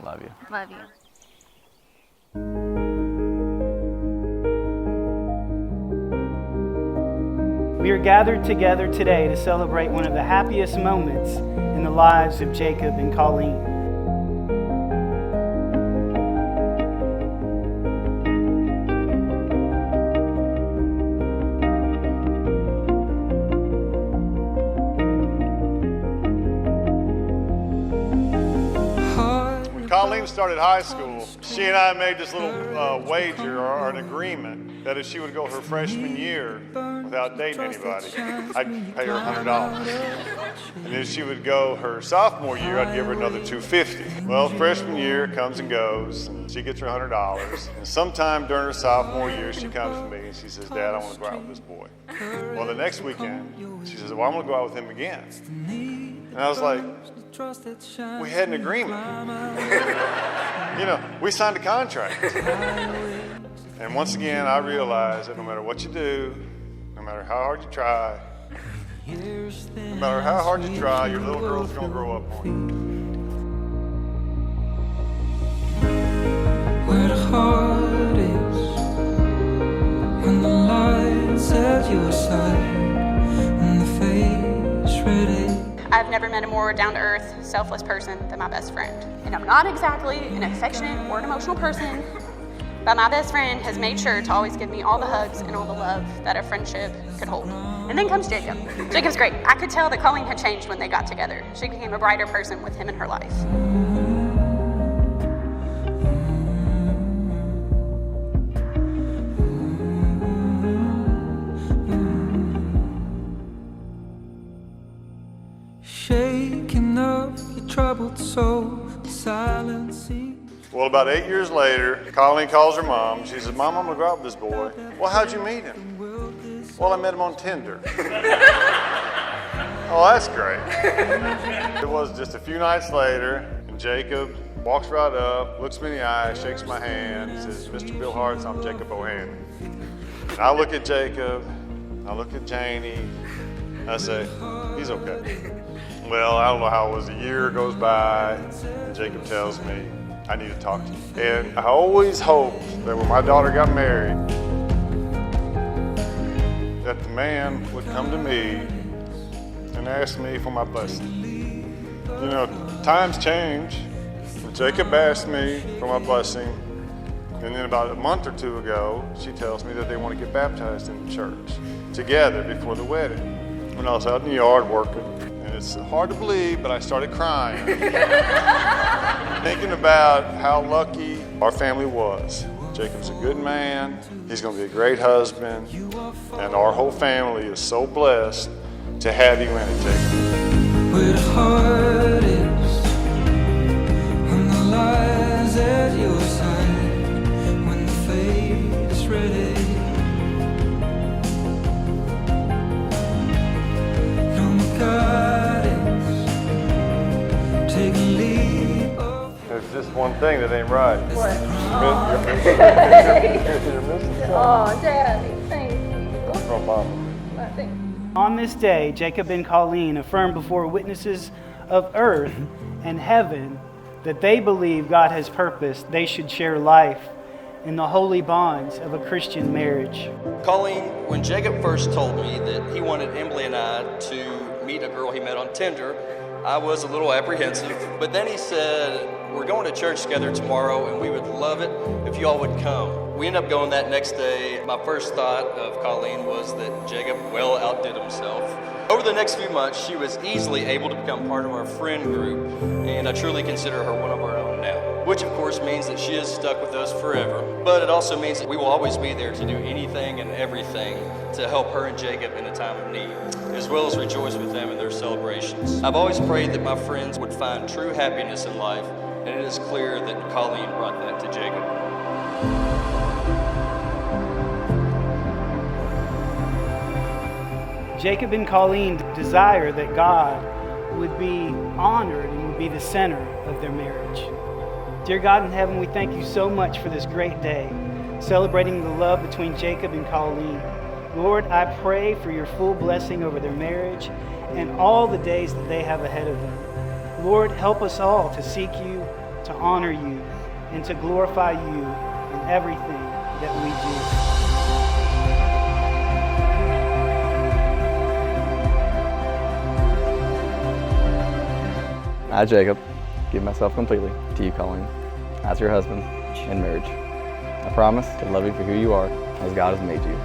Love you. Love you. We are gathered together today to celebrate one of the happiest moments in the lives of Jacob and Colleen. When Colleen started high school, she and I made this little wager or an agreement that if she would go her freshman year without dating anybody, I'd pay her $100. And if she would go her sophomore year, I'd give her another $250. Well, freshman year comes and goes, and she gets her $100. And sometime during her sophomore year, she comes to me and she says, Dad, I want to go out with this boy. Well, the next weekend, she says, well, I'm going to go out with him again. And I was like, we had an agreement. We signed a contract. And once again, I realized that no matter what you do, no matter how hard you try, no matter how hard you try, your little girl's gonna grow up on you. Where the heart is, when the light's at your side, when the face ready. I've never met a more down-to-earth, selfless person than my best friend. And I'm not exactly an affectionate or an emotional person, but my best friend has made sure to always give me all the hugs and all the love that a friendship could hold. And then comes Jacob. Jacob's great. I could tell that Colleen had changed when they got together. She became a brighter person with him in her life. Shaking up your troubled soul, silencing. Well, about 8 years later, Colleen calls her mom. She says, Mom, I'm gonna go out with this boy. Well, how'd you meet him? Well, I met him on Tinder. Oh, that's great. It was just a few nights later, and Jacob walks right up, looks me in the eye, shakes my hand, says, Mr. Bill Hartz, I'm Jacob O'Hanlon. And I look at Jacob, I look at Joni, I say, he's okay. Well, I don't know how it was, a year goes by, and Jacob tells me, I need to talk to you. And I always hoped that when my daughter got married, that the man would come to me and ask me for my blessing. Times change. Jacob asked me for my blessing, and then about a month or two ago, she tells me that they want to get baptized in the church together before the wedding. When I was out in the yard working, and it's hard to believe, but I started crying. Thinking about how lucky our family was. Jacob's a good man, he's going to be a great husband, and our whole family is so blessed to have you in it, Jacob. Where the heart is, when the light's at your side, when the fate is ready. No more guidance, take a leap of. There's just one thing that ain't right. What? You're missing something. Oh, Daddy, thank you. From Mama. On this day, Jacob and Colleen affirm before witnesses of earth and heaven that they believe God has purposed they should share life in the holy bonds of a Christian marriage. Colleen, when Jacob first told me that he wanted Emily and I to meet a girl he met on Tinder, I was a little apprehensive, but then he said, we're going to church together tomorrow and we would love it if you all would come. We ended up going that next day. My first thought of Colleen was that Jacob well outdid himself. Over the next few months, she was easily able to become part of our friend group, and I truly consider her one of our own now. Which of course means that she is stuck with us forever, but it also means that we will always be there to do anything and everything to help her and Jacob in a time of need, as well as rejoice with them in their celebrations. I've always prayed that my friends would find true happiness in life, and it is clear that Colleen brought that to Jacob. Jacob and Colleen desire that God would be honored and would be the center of their marriage. Dear God in heaven, we thank you so much for this great day, celebrating the love between Jacob and Colleen. Lord, I pray for your full blessing over their marriage and all the days that they have ahead of them. Lord, help us all to seek you, to honor you and to glorify you in everything that we do. I, Jacob, give myself completely to you, Colleen, as your husband in marriage. I promise to love you for who you are, as God has made you.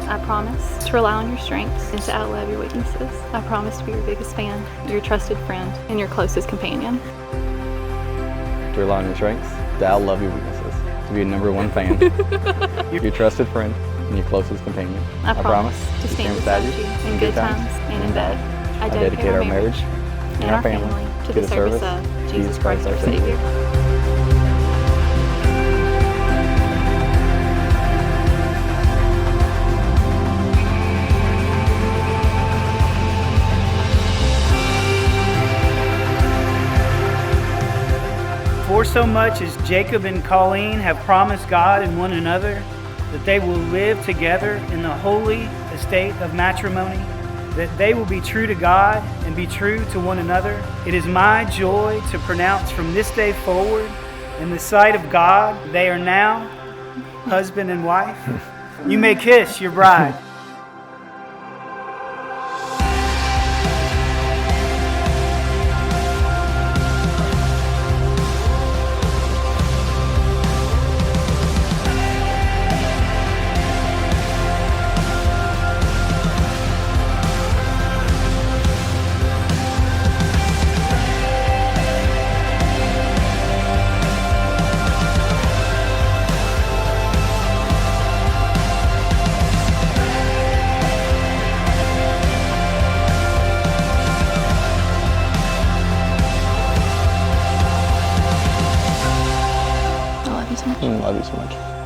I promise to rely on your strengths and to outlove your weaknesses. I promise to be your biggest fan, your trusted friend, and your closest companion. To rely on your strengths, to outlove your weaknesses, to be your number one fan, your trusted friend, and your closest companion. I promise to stand beside you in good times and in bad. I dedicate our marriage and our family to the service of Jesus Christ our Savior. For so much as Jacob and Colleen have promised God and one another that they will live together in the holy estate of matrimony, that they will be true to God and be true to one another, it is my joy to pronounce from this day forward, in the sight of God, they are now husband and wife. You may kiss your bride. I love you so much. I love you so much.